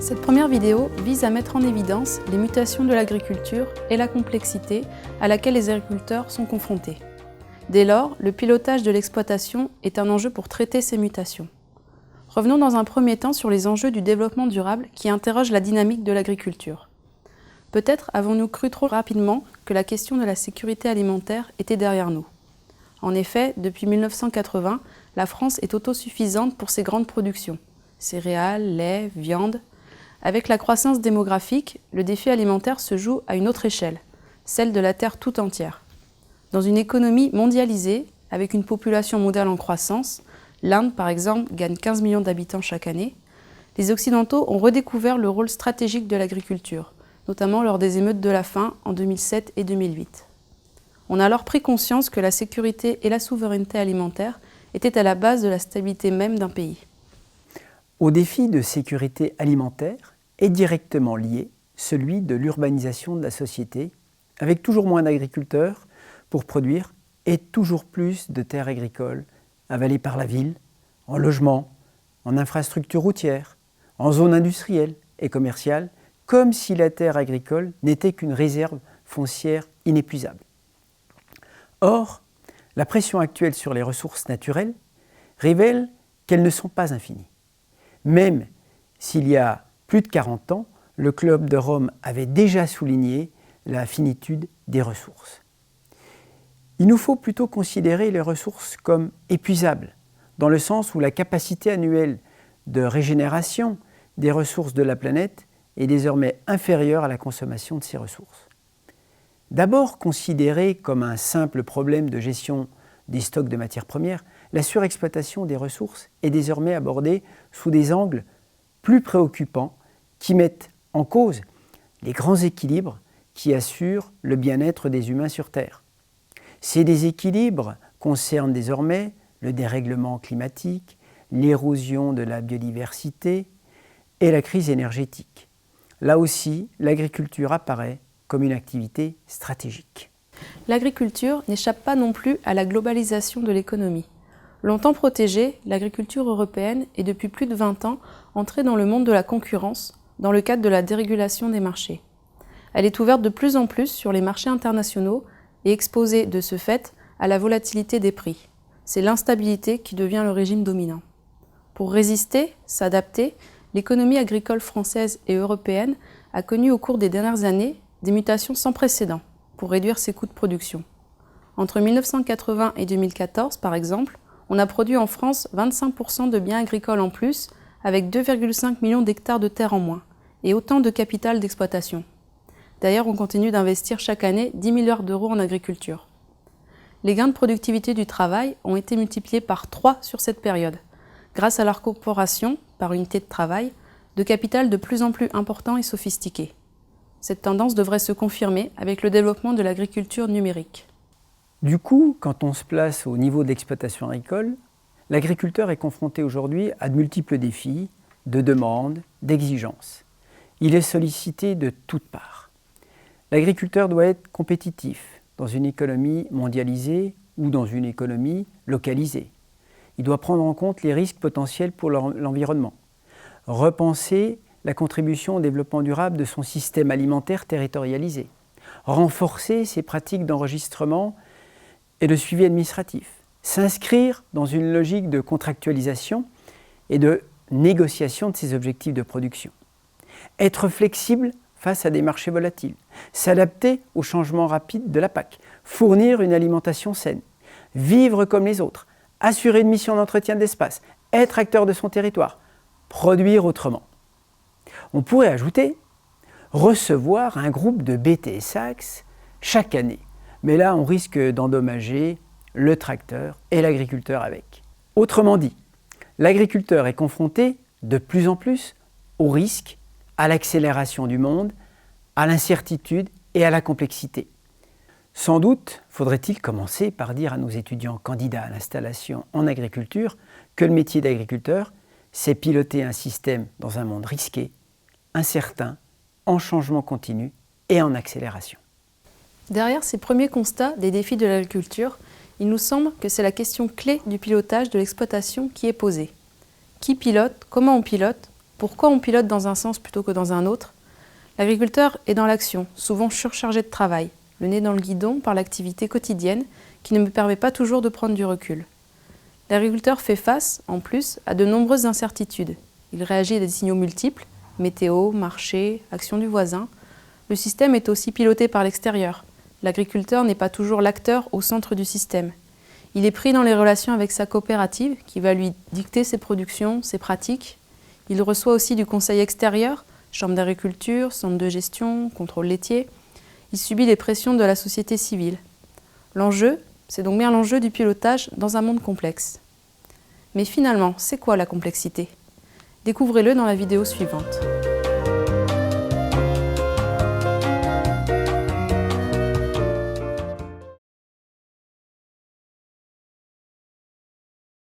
Cette première vidéo vise à mettre en évidence les mutations de l'agriculture et la complexité à laquelle les agriculteurs sont confrontés. Dès lors, le pilotage de l'exploitation est un enjeu pour traiter ces mutations. Revenons dans un premier temps sur les enjeux du développement durable qui interrogent la dynamique de l'agriculture. Peut-être avons-nous cru trop rapidement que la question de la sécurité alimentaire était derrière nous. En effet, depuis 1980, la France est autosuffisante pour ses grandes productions, céréales, lait, viande. Avec la croissance démographique, le défi alimentaire se joue à une autre échelle, celle de la Terre tout entière. Dans une économie mondialisée, avec une population mondiale en croissance, l'Inde par exemple gagne 15 millions d'habitants chaque année, les Occidentaux ont redécouvert le rôle stratégique de l'agriculture, notamment lors des émeutes de la faim en 2007 et 2008. On a alors pris conscience que la sécurité et la souveraineté alimentaire étaient à la base de la stabilité même d'un pays. Au défi de sécurité alimentaire est directement lié celui de l'urbanisation de la société, avec toujours moins d'agriculteurs pour produire et toujours plus de terres agricoles avalées par la ville, en logements, en infrastructures routières, en zones industrielles et commerciales, comme si la terre agricole n'était qu'une réserve foncière inépuisable. Or, la pression actuelle sur les ressources naturelles révèle qu'elles ne sont pas infinies. Même s'il y a plus de 40 ans, le Club de Rome avait déjà souligné la finitude des ressources. Il nous faut plutôt considérer les ressources comme épuisables, dans le sens où la capacité annuelle de régénération des ressources de la planète est désormais inférieure à la consommation de ces ressources. D'abord considérée comme un simple problème de gestion des stocks de matières premières, la surexploitation des ressources est désormais abordée sous des angles plus préoccupants qui mettent en cause les grands équilibres qui assurent le bien-être des humains sur Terre. Ces déséquilibres concernent désormais le dérèglement climatique, l'érosion de la biodiversité et la crise énergétique. Là aussi, l'agriculture apparaît comme une activité stratégique. L'agriculture n'échappe pas non plus à la globalisation de l'économie. Longtemps protégée, l'agriculture européenne est depuis plus de 20 ans entrée dans le monde de la concurrence dans le cadre de la dérégulation des marchés. Elle est ouverte de plus en plus sur les marchés internationaux et exposée de ce fait à la volatilité des prix. C'est l'instabilité qui devient le régime dominant. Pour résister, s'adapter, l'économie agricole française et européenne a connu au cours des dernières années des mutations sans précédent pour réduire ses coûts de production. Entre 1980 et 2014, par exemple, on a produit en France 25% de biens agricoles en plus, avec 2,5 millions d'hectares de terre en moins, et autant de capital d'exploitation. D'ailleurs, on continue d'investir chaque année 10 milliards d'euros en agriculture. Les gains de productivité du travail ont été multipliés par 3 sur cette période, grâce à l'incorporation, par unité de travail, de capital de plus en plus important et sophistiqué. Cette tendance devrait se confirmer avec le développement de l'agriculture numérique. Du coup, quand on se place au niveau d'exploitation agricole, l'agriculteur est confronté aujourd'hui à de multiples défis, de demandes, d'exigences. Il est sollicité de toutes parts. L'agriculteur doit être compétitif dans une économie mondialisée ou dans une économie localisée. Il doit prendre en compte les risques potentiels pour l'environnement, repenser la contribution au développement durable de son système alimentaire territorialisé, renforcer ses pratiques d'enregistrement et de suivi administratif, s'inscrire dans une logique de contractualisation et de négociation de ses objectifs de production, être flexible face à des marchés volatiles, s'adapter aux changements rapides de la PAC, fournir une alimentation saine, vivre comme les autres, assurer une mission d'entretien d'espace, être acteur de son territoire, produire autrement. On pourrait ajouter recevoir un groupe de BTS chaque année. Mais là, on risque d'endommager le tracteur et l'agriculteur avec. Autrement dit, l'agriculteur est confronté de plus en plus au risque, à l'accélération du monde, à l'incertitude et à la complexité. Sans doute faudrait-il commencer par dire à nos étudiants candidats à l'installation en agriculture que le métier d'agriculteur, c'est piloter un système dans un monde risqué, incertain, en changement continu et en accélération. Derrière ces premiers constats des défis de l'agriculture, il nous semble que c'est la question clé du pilotage de l'exploitation qui est posée. Qui pilote, comment on pilote, Pourquoi on pilote dans un sens plutôt que dans un autre? L'agriculteur est dans l'action, souvent surchargé de travail, le nez dans le guidon par l'activité quotidienne qui ne me permet pas toujours de prendre du recul. L'agriculteur fait face, en plus, à de nombreuses incertitudes. Il réagit à des signaux multiples, météo, marché, action du voisin. Le système est aussi piloté par l'extérieur. L'agriculteur n'est pas toujours l'acteur au centre du système. Il est pris dans les relations avec sa coopérative qui va lui dicter ses productions, ses pratiques. Il reçoit aussi du conseil extérieur, chambre d'agriculture, centre de gestion, contrôle laitier. Il subit les pressions de la société civile. L'enjeu, c'est donc bien l'enjeu du pilotage dans un monde complexe. Mais finalement, c'est quoi la complexité? Découvrez-le dans la vidéo suivante.